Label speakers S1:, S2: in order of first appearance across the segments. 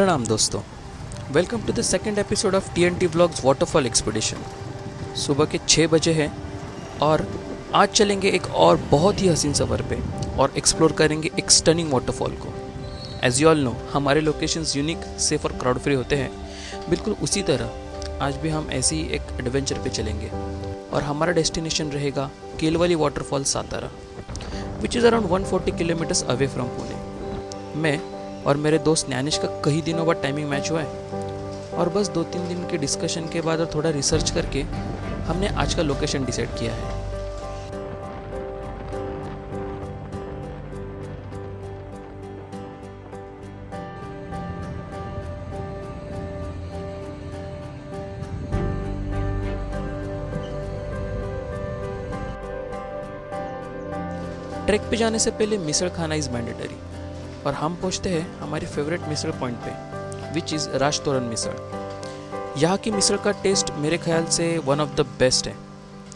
S1: प्रणाम दोस्तों, welcome to the second episode of TNT vlogs waterfall expedition. सुबह के 6 बजे हैं और आज चलेंगे एक और बहुत ही हसीन सफ़र पे और एक्सप्लोर करेंगे एक स्टनिंग वाटरफॉल को। एज यू ऑल नो, हमारे लोकेशंस यूनिक, सेफ और क्राउड फ्री होते हैं। बिल्कुल उसी तरह आज भी हम ऐसे ही एक एडवेंचर पे चलेंगे और हमारा डेस्टिनेशन रहेगा Kelavli waterfall Satara, which is around 140 kilometres away from Pune. मैं और मेरे दोस्त न्यानिश का कई दिनों बाद टाइमिंग मैच हुआ है और बस 2-3 दिन के डिस्कशन के बाद और थोड़ा रिसर्च करके हमने आज का लोकेशन डिसाइड किया है। ट्रैक पे जाने से पहले मिसल खाना इज़ मैंडेटरी और हम पहुंचते हैं हमारी फेवरेट मिसल पॉइंट पे, विच इज़ राजतोरन मिसल। यहाँ की मिसल का टेस्ट मेरे ख्याल से वन ऑफ द बेस्ट है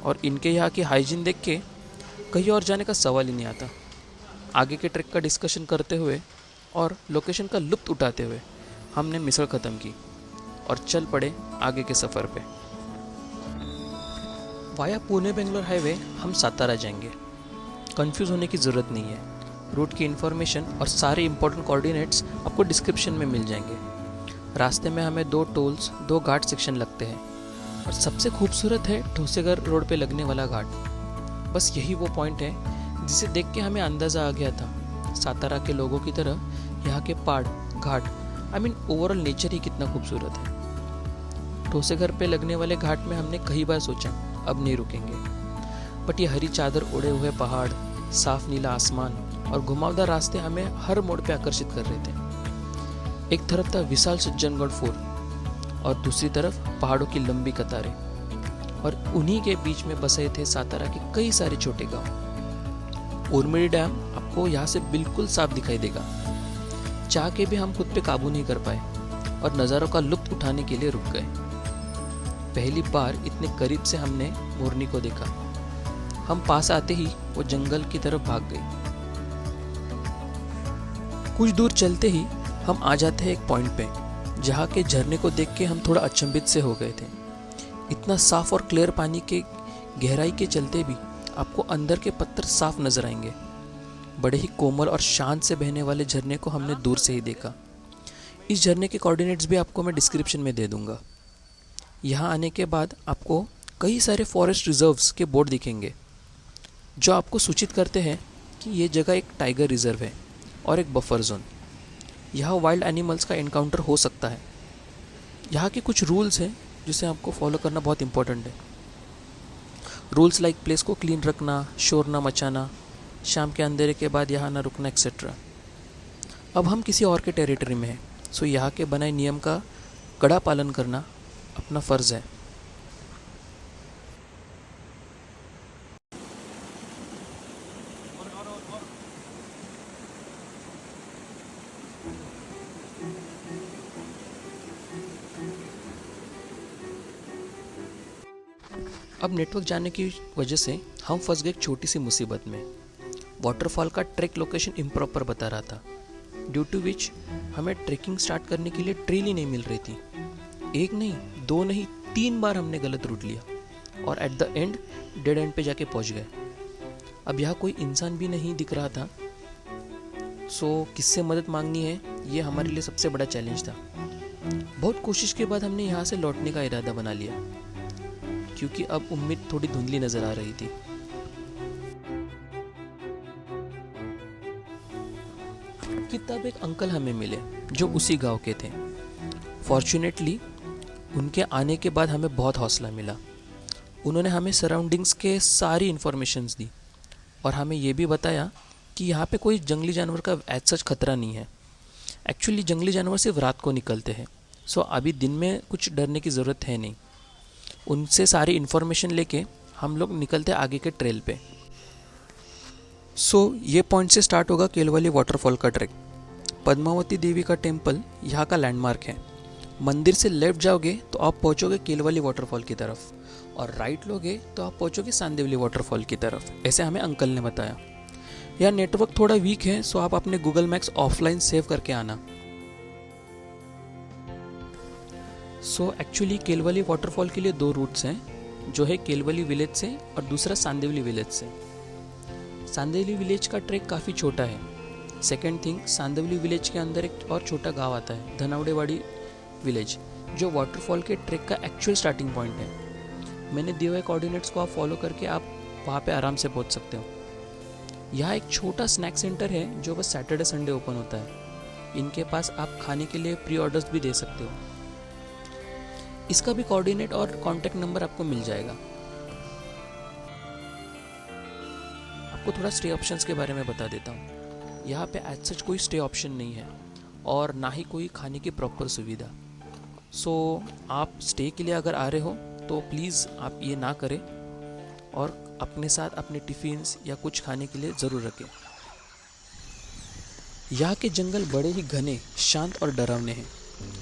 S1: और इनके यहाँ की हाइजीन देख के कहीं और जाने का सवाल ही नहीं आता। आगे के ट्रैक का डिस्कशन करते हुए और लोकेशन का लुत्फ़ उठाते हुए हमने मिसल ख़त्म की और चल पड़े आगे के सफ़र पे। वाया पुणे बेंगलोर हाईवे हम सातारा जाएंगे। कंफ्यूज होने की ज़रूरत नहीं है, रूट की इन्फॉर्मेशन और सारे इंपॉर्टेंट कोऑर्डिनेट्स आपको डिस्क्रिप्शन में मिल जाएंगे। रास्ते में हमें 2 टोल्स, 2 घाट सेक्शन लगते हैं और सबसे खूबसूरत है ठोसेगर रोड पे लगने वाला घाट। बस यही वो पॉइंट है जिसे देख के हमें अंदाज़ा आ गया था सातारा के लोगों की तरह यहाँ के पहाड़, घाट, ओवरऑल नेचर ही कितना खूबसूरत है। ठोसेगर पे लगने वाले घाट में हमने कई बार सोचा अब नहीं रुकेंगे, बट ये हरी चादर ओढ़े हुए पहाड़, साफ नीला आसमान और घुमावदार रास्ते हमें हर मोड़ पे आकर्षित कर रहे थे। एक तरफ था विशाल सज्जनगढ़ फोर्ट और दूसरी तरफ पहाड़ों की लंबी कतारें और उन्हीं के बीच में बसे थे सातारा के कई सारे छोटे गांव। उर्मिड़ी डैम आपको यहाँ से बिल्कुल साफ दिखाई देगा। चाह के भी हम खुद पे काबू नहीं कर पाए और नज़ारों का लुत्फ उठाने के लिए रुक गए। पहली बार इतने करीब से हमने मोरनी को देखा। हम पास आते ही वो जंगल की तरफ भाग गई। कुछ दूर चलते ही हम आ जाते हैं एक पॉइंट पे जहाँ के झरने को देख के हम थोड़ा अचंभित से हो गए थे। इतना साफ और क्लियर पानी के गहराई के चलते भी आपको अंदर के पत्थर साफ नजर आएंगे। बड़े ही कोमल और शांत से बहने वाले झरने को हमने दूर से ही देखा। इस झरने के कोऑर्डिनेट्स भी आपको मैं डिस्क्रिप्शन में दे दूंगा। यहाँ आने के बाद आपको कई सारे फॉरेस्ट रिजर्व्स के बोर्ड दिखेंगे जो आपको सूचित करते हैं कि ये जगह एक टाइगर रिजर्व है और एक बफर जोन। यहाँ वाइल्ड एनिमल्स का एनकाउंटर हो सकता है। यहाँ के कुछ रूल्स हैं जिसे आपको फॉलो करना बहुत इंपॉर्टेंट है। रूल्स लाइक प्लेस को क्लीन रखना, शोर ना मचाना, शाम के अंधेरे के बाद यहाँ ना रुकना, एक्सेट्रा। अब हम किसी और के टेरिटरी में हैं, सो यहाँ के बनाए नियम का कड़ा पालन करना अपना फ़र्ज़ है। अब नेटवर्क जाने की वजह से हम फंस गए एक छोटी सी मुसीबत में। वाटरफॉल का ट्रैक लोकेशन इम्प्रॉपर बता रहा था, ड्यू टू विच हमें ट्रैकिंग स्टार्ट करने के लिए ट्रेल ही नहीं मिल रही थी। 1 नहीं, 2 नहीं, 3 बार हमने गलत रूट लिया और at the end dead and पे जाके पहुंच गए। अब यहाँ कोई इंसान भी नहीं दिख रहा था, सो किससे मदद मांगनी है ये हमारे लिए सबसे बड़ा चैलेंज था। बहुत कोशिश के बाद हमने यहाँ से लौटने का इरादा बना लिया क्योंकि अब उम्मीद थोड़ी धुंधली नजर आ रही थी। कि तब एक अंकल हमें मिले जो उसी गांव के थे। फॉर्चुनेटली उनके आने के बाद हमें बहुत हौसला मिला। उन्होंने हमें सराउंडिंग्स के सारी इन्फॉर्मेशंस दी और हमें ये भी बताया कि यहाँ पे कोई जंगली जानवर का एज सच खतरा नहीं है। एक्चुअली जंगली जानवर सिर्फ रात को निकलते हैं, सो अभी दिन में कुछ डरने की ज़रूरत है नहीं। उनसे सारी इन्फॉर्मेशन लेके हम लोग निकलते आगे के ट्रेल पे। ये पॉइंट से स्टार्ट होगा केलवली वाटरफॉल का ट्रैक। पद्मावती देवी का टेम्पल यहाँ का लैंडमार्क है। मंदिर से लेफ्ट जाओगे तो आप पहुँचोगे केलवली वाटरफॉल की तरफ और राइट लोगे तो आप पहुँचोगे सांदेवली वाटरफॉल की तरफ, ऐसे हमें अंकल ने बताया। यह नेटवर्क थोड़ा वीक है, सो आप अपने गूगल मैप्स ऑफलाइन सेव करके आना। सो एक्चुअली केलवली वाटरफॉल के लिए दो रूट्स हैं, जो है केलवली विलेज से और दूसरा सांदिवली विलेज से। सांदिवली विलेज का ट्रैक काफ़ी छोटा है। सेकेंड थिंग, सांदिवली विलेज के अंदर एक और छोटा गांव आता है, धनावड़ेवाड़ी विलेज, जो वाटरफॉल के ट्रैक का एक्चुअल स्टार्टिंग पॉइंट है। मैंने दिए हुए कोऑर्डिनेट्स को आप फॉलो करके आप वहाँ पे आराम से पहुँच सकते हो। यहाँ एक छोटा स्नैक सेंटर है जो बस सैटरडे संडे ओपन होता है। इनके पास आप खाने के लिए प्री ऑर्डर्स भी दे सकते हो। इसका भी कोऑर्डिनेट और कॉन्टैक्ट नंबर आपको मिल जाएगा। आपको थोड़ा स्टे ऑप्शंस के बारे में बता देता हूँ। यहाँ पे एज सच कोई स्टे ऑप्शन नहीं है और ना ही कोई खाने की प्रॉपर सुविधा। सो आप स्टे के लिए अगर आ रहे हो तो प्लीज़ आप ये ना करें और अपने साथ अपने टिफ़िन्स या कुछ खाने के लिए ज़रूर रखें। यहाँ के जंगल बड़े ही घने, शांत और डरावने हैं।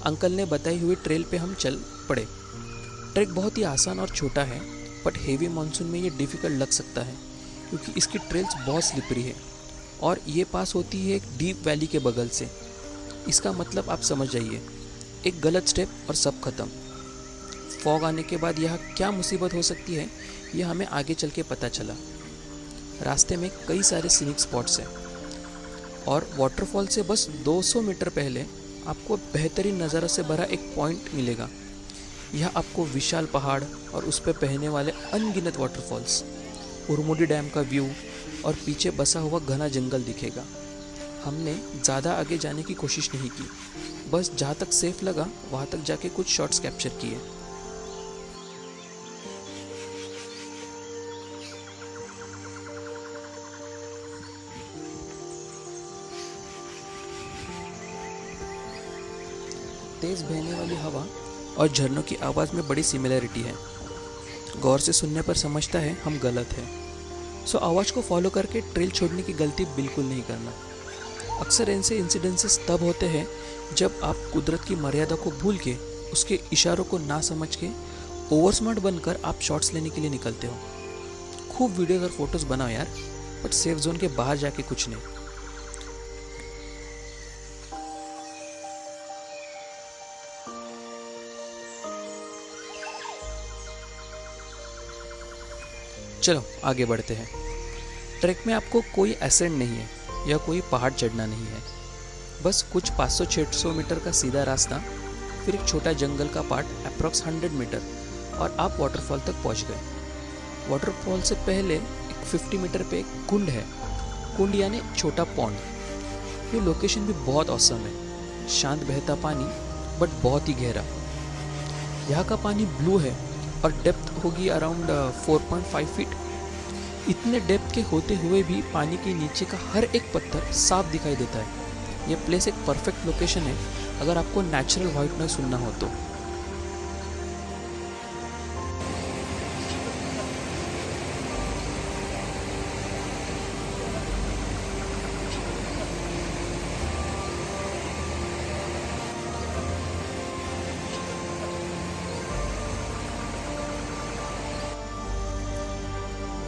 S1: अंकल ने बताई हुई ट्रेल पे हम चल पड़े। ट्रैक बहुत ही आसान और छोटा है, बट हेवी मानसून में ये डिफ़िकल्ट लग सकता है क्योंकि इसकी ट्रेल्स बहुत स्लिपरी है और ये पास होती है एक डीप वैली के बगल से। इसका मतलब आप समझ जाइए, एक गलत स्टेप और सब खत्म। फॉग आने के बाद यह क्या मुसीबत हो सकती है, यह हमें आगे चल के पता चला। रास्ते में कई सारे सीनिक स्पॉट्स हैं और वाटरफॉल से बस 200 मीटर पहले आपको बेहतरीन नज़ारा से भरा एक पॉइंट मिलेगा। यह आपको विशाल पहाड़ और उस पर बहने वाले अनगिनत वाटरफॉल्स, उरमुडी डैम का व्यू और पीछे बसा हुआ घना जंगल दिखेगा। हमने ज़्यादा आगे जाने की कोशिश नहीं की, बस जहाँ तक सेफ लगा वहाँ तक जाके कुछ शॉट्स कैप्चर किए। तेज़ बहने वाली हवा और झरनों की आवाज़ में बड़ी सिमिलरिटी है। गौर से सुनने पर समझता है हम गलत हैं। सो आवाज़ को फॉलो करके ट्रेल छोड़ने की गलती बिल्कुल नहीं करना। अक्सर ऐसे इंसिडेंसेस तब होते हैं जब आप कुदरत की मर्यादा को भूल के, उसके इशारों को ना समझ के ओवर स्मार्ट बनकर आप शॉट्स लेने के लिए निकलते हो। खूब वीडियोस और फोटोज़ बनाओ यार, बट सेफ जोन के बाहर जाके कुछ नहीं। चलो आगे बढ़ते हैं। ट्रैक में आपको कोई एसेंड नहीं है या कोई पहाड़ चढ़ना नहीं है, बस कुछ 500-600 मीटर का सीधा रास्ता, फिर एक छोटा जंगल का पार्ट अप्रॉक्स 100 मीटर और आप वाटरफॉल तक पहुंच गए। वाटरफॉल से पहले एक 50 मीटर पे एक कुंड है। कुंड यानी छोटा पॉन्ड। ये लोकेशन भी बहुत औसम है। शांत बहता पानी बट बहुत ही गहरा। यहाँ का पानी ब्लू है और डेप्थ होगी अराउंड 4.5 फीट। इतने डेप्थ के होते हुए भी पानी के नीचे का हर एक पत्थर साफ दिखाई देता है। यह प्लेस एक परफेक्ट लोकेशन है अगर आपको नेचुरल व्हाइट नॉइज सुनना हो तो।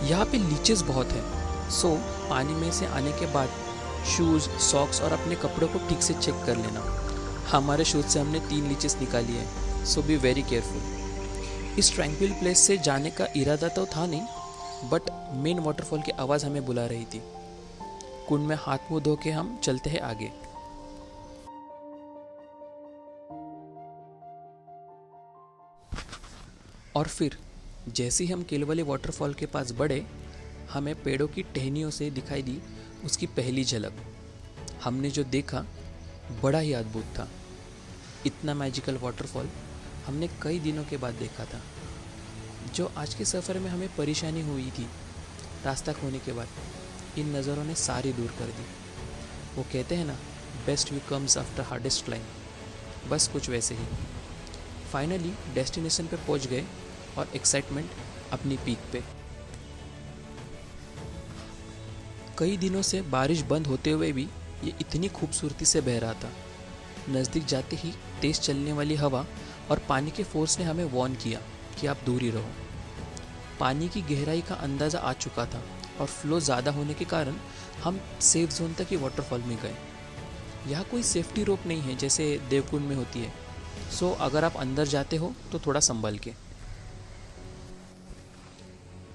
S1: यहाँ पे लीचेस बहुत है, सो पानी में से आने के बाद शूज़, सॉक्स और अपने कपड़ों को ठीक से चेक कर लेना। हमारे शूज़ से हमने 3 लीचेस निकाली है, सो बी वेरी केयरफुल। इस ट्रैंक्विल प्लेस से जाने का इरादा तो था नहीं, बट मेन वाटरफॉल की आवाज़ हमें बुला रही थी। कुंड में हाथ मुँह धो के हम चलते हैं आगे। और फिर जैसे ही हम केलवली वाटरफॉल के पास बढ़े, हमें पेड़ों की टहनियों से दिखाई दी उसकी पहली झलक। हमने जो देखा बड़ा ही अद्भुत था। इतना मैजिकल वाटरफॉल हमने कई दिनों के बाद देखा था। जो आज के सफ़र में हमें परेशानी हुई थी रास्ता खोने के बाद, इन नज़रों ने सारी दूर कर दी। वो कहते हैं ना, best view comes after hardest climb. बस कुछ वैसे ही फाइनली डेस्टिनेशन पे पहुंच गए और एक्साइटमेंट अपनी पीक पे। कई दिनों से बारिश बंद होते हुए भी ये इतनी खूबसूरती से बह रहा था। नज़दीक जाते ही तेज़ चलने वाली हवा और पानी के फोर्स ने हमें वार्न किया कि आप दूर ही रहो। पानी की गहराई का अंदाज़ा आ चुका था और फ्लो ज़्यादा होने के कारण हम सेफ जोन तक ही वाटरफॉल में गए। यहाँ कोई सेफ्टी रोप नहीं है जैसे देवकुंड में होती है। सो अगर आप अंदर जाते हो तो थोड़ा संभल के।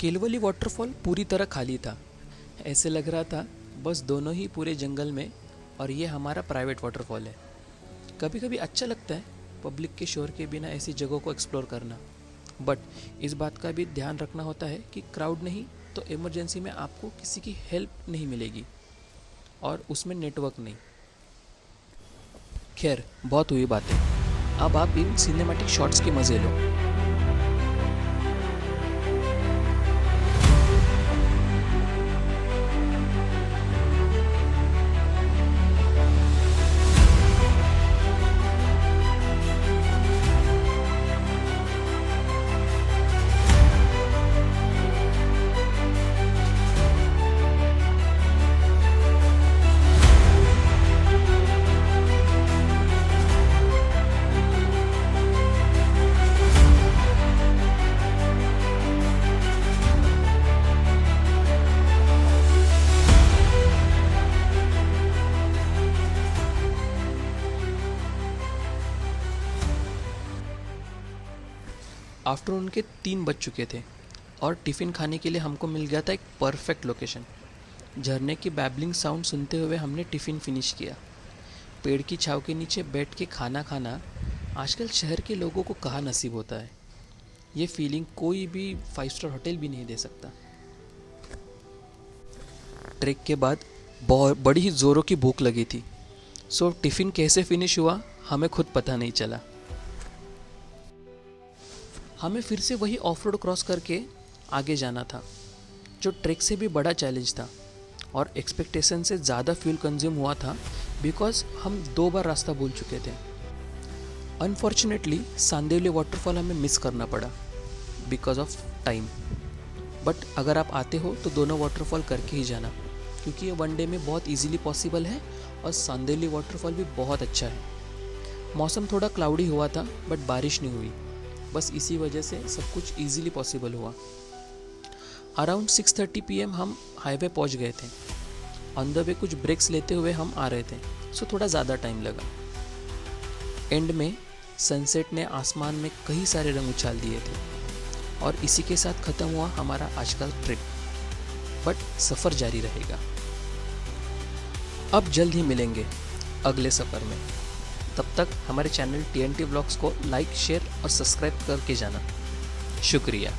S1: केलवली वाटरफॉल पूरी तरह खाली था। ऐसे लग रहा था बस दोनों ही पूरे जंगल में, और ये हमारा प्राइवेट वाटरफॉल है। कभी कभी अच्छा लगता है पब्लिक के शोर के बिना ऐसी जगहों को एक्सप्लोर करना, बट इस बात का भी ध्यान रखना होता है कि क्राउड नहीं तो इमरजेंसी में आपको किसी की हेल्प नहीं मिलेगी, और उसमें नेटवर्क नहीं। खैर, बहुत हुई बातें, अब आप इन सिनेमैटिक शॉट्स के मज़े लो। आफ्टरनून के 3 बज चुके थे और टिफ़िन खाने के लिए हमको मिल गया था एक परफेक्ट लोकेशन। झरने की बैबलिंग साउंड सुनते हुए हमने टिफ़िन फिनिश किया। पेड़ की छाँव के नीचे बैठ के खाना खाना आजकल शहर के लोगों को कहाँ नसीब होता है। ये फीलिंग कोई भी 5 स्टार होटल भी नहीं दे सकता। ट्रेक के बाद बहुत बड़ी ही ज़ोरों की भूख लगी थी, सो टिफ़िन कैसे फिनिश हुआ हमें खुद पता नहीं चला। हमें फिर से वही ऑफ रोड क्रॉस करके आगे जाना था, जो ट्रैक से भी बड़ा चैलेंज था और एक्सपेक्टेशन से ज़्यादा फ्यूल कंज्यूम हुआ था, बिकॉज हम 2 बार रास्ता भूल चुके थे। अनफॉर्चुनेटली सांदेवली वाटरफॉल हमें मिस करना पड़ा बिकॉज ऑफ टाइम, बट अगर आप आते हो तो दोनों वाटरफॉल करके ही जाना, क्योंकि ये वनडे में बहुत इजीली पॉसिबल है और सांदेवली वाटरफॉल भी बहुत अच्छा है। मौसम थोड़ा क्लाउडी हुआ था बट बारिश नहीं हुई, बस इसी वजह से सब कुछ इजीली पॉसिबल हुआ। अराउंड 6:30 PM हम हाईवे पहुंच गए थे। ऑन द वे कुछ ब्रेक्स लेते हुए हम आ रहे थे, सो थोड़ा ज़्यादा टाइम लगा। एंड में सनसेट ने आसमान में कई सारे रंग उछाल दिए थे और इसी के साथ ख़त्म हुआ हमारा आज का ट्रिप, बट सफ़र जारी रहेगा। अब जल्द ही मिलेंगे अगले सफ़र में। तब तक हमारे चैनल TNT व्लॉग्स को लाइक, शेयर और सब्सक्राइब करके जाना। शुक्रिया।